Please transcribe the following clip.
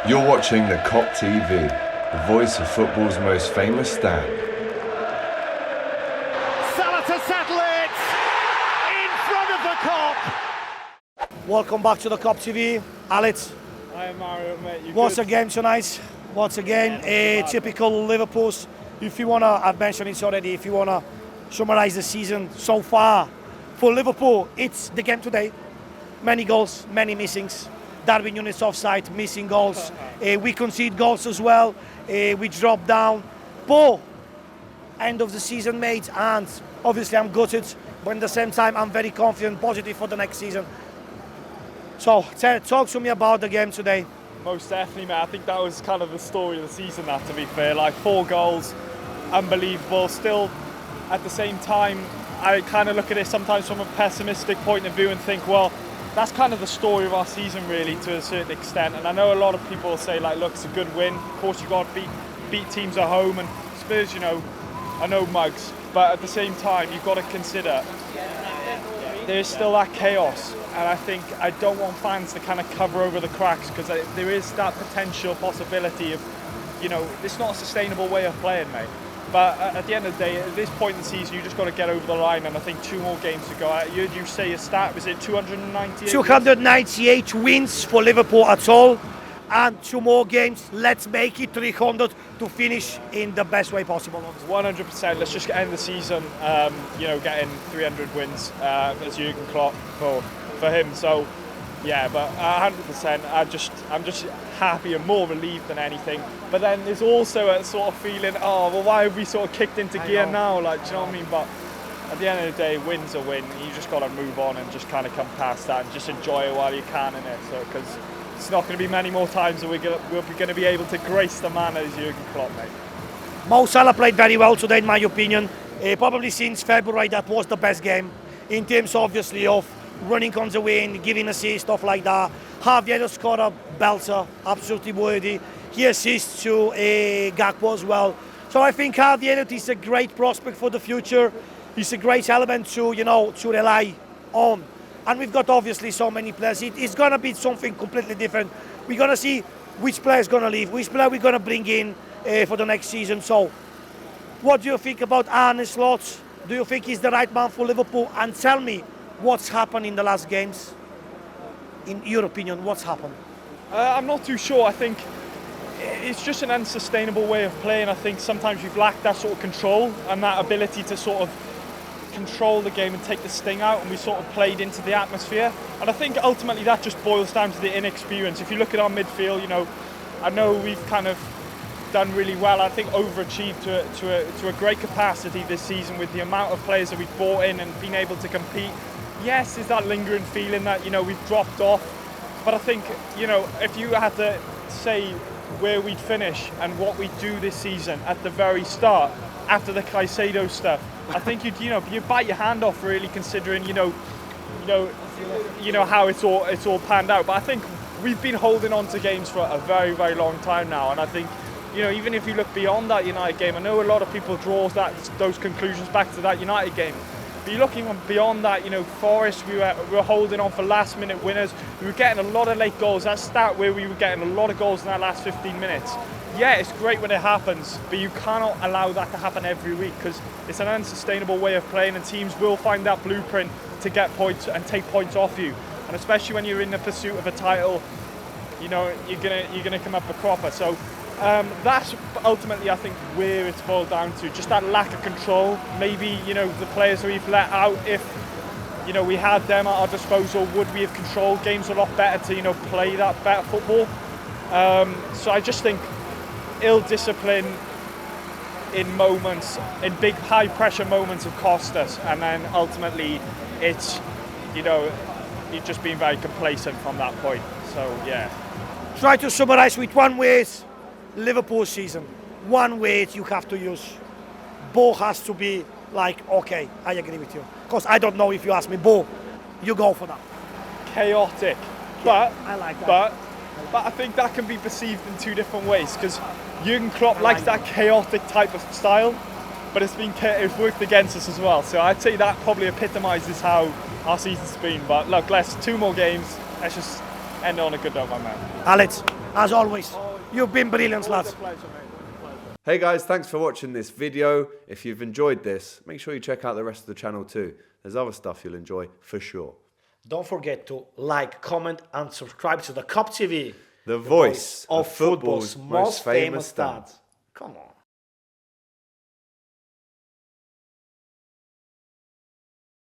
You're watching the Kop TV, the voice of football's most famous stand. Salah to settle it in front of the Kop. Welcome back to the Kop TV. Alex, Hi Mario, mate. what's the game tonight? Once again, a typical Liverpool. If you wanna, I've mentioned it already. If you wanna summarize the season so far for Liverpool, it's the game today. Many goals, many missings. Darwin Nunes offside, missing goals. We concede goals as well. We drop down. But end of the season, mate, and obviously I'm gutted, but at the same time I'm very confident, positive for the next season. So talk to me about the game today. Most definitely, mate. I think that was kind of the story of the season, that, to be fair. Like, 4 goals, unbelievable. Still, at the same time, I kind of look at it sometimes from a pessimistic point of view and think, well, that's kind of the story of our season, really, to a certain extent. And I know a lot of people say, like, look, it's a good win. Of course, you've got to beat teams at home, and Spurs, you know, are no mugs. But at the same time, you've got to consider there's still that chaos. And I think I don't want fans to kind of cover over the cracks, because there is that potential possibility of, you know, it's not a sustainable way of playing, mate. But at the end of the day, at this point in the season, you just got to get over the line, and I think 2 more games to go. I heard you say a stat, was it 298? 298 wins for Liverpool at all, and 2 more games. Let's make it 300 to finish in the best way possible. 100%. Let's just end the season, you know, getting 300 wins as Jurgen Klopp for him. So, yeah, but 100%. I'm just happy and more relieved than anything. But then there's also a sort of feeling, oh, well, why have we sort of kicked into gear now? Like, do you know what I mean? But at the end of the day, win's a win. You just got to move on and just kind of come past that and just enjoy it while you can in it. So, because it's not going to be many more times that we're going to be able to grace the man as Jurgen Klopp, mate. Mo Salah played very well today, in my opinion. Probably since February, that was the best game in terms, obviously, of running on the win, giving assists, stuff like that. Javier scored a belter, absolutely worthy. He assists to Gakpo as well. So I think Javier is a great prospect for the future. He's a great element to, you know, to rely on. And we've got obviously so many players. It's gonna be something completely different. We're gonna see which player is gonna leave, which player we're gonna bring in for the next season. So, what do you think about Arne Slot? Do you think he's the right man for Liverpool? And tell me, what's happened in the last games? In your opinion, what's happened? I'm not too sure. I think it's just an unsustainable way of playing. I think sometimes we've lacked that sort of control and that ability to sort of control the game and take the sting out, and we sort of played into the atmosphere. And I think ultimately that just boils down to the inexperience. If you look at our midfield, you know, I know we've kind of done really well. I think overachieved to a great capacity this season with the amount of players that we've brought in and been able to compete. Yes, there's that lingering feeling that, you know, we've dropped off. But I think, you know, if you had to say where we'd finish and what we'd do this season at the very start, after the Caicedo stuff, I think you'd bite your hand off, really, considering, you know how it's all panned out. But I think we've been holding on to games for a very, very long time now, and I think, you know, even if you look beyond that United game, I know a lot of people draw those conclusions back to that United game. But you're looking beyond that, you know, Forest, we were holding on for last-minute winners. We were getting a lot of late goals. That stat where we were getting a lot of goals in that last 15 minutes. Yeah, it's great when it happens, but you cannot allow that to happen every week, because it's an unsustainable way of playing, and teams will find that blueprint to get points and take points off you. And especially when you're in the pursuit of a title, you know, you're gonna come up a cropper. So that's ultimately, I think, where it's boiled down to, just that lack of control. Maybe, you know, the players that we've let out, if, you know, we had them at our disposal, would we have controlled games a lot better to, you know, play that better football? So I just think ill discipline in moments, in big high pressure moments, have cost us, and then ultimately it's, you know, you've just been very complacent from that point. So yeah. Try to summarize with one word Liverpool season. One word you have to use. Bo has to be like, okay, I agree with you. Because I don't know, if you ask me, Bo, you go for that. Chaotic. But I like that. But I think that can be perceived in 2 different ways, because Jurgen Klopp likes that chaotic type of style, but it's worked against us as well. So I'd say that probably epitomises how our season's been. But look, 2 more games. Let's just end on a good note, my man. Alex, As always, you've been brilliant, lads. Hey guys, thanks for watching this video. If you've enjoyed this, make sure you check out the rest of the channel too. There's other stuff you'll enjoy for sure. Don't forget to like, comment and subscribe to the Kop TV. The voice of football's most famous dads. Come on.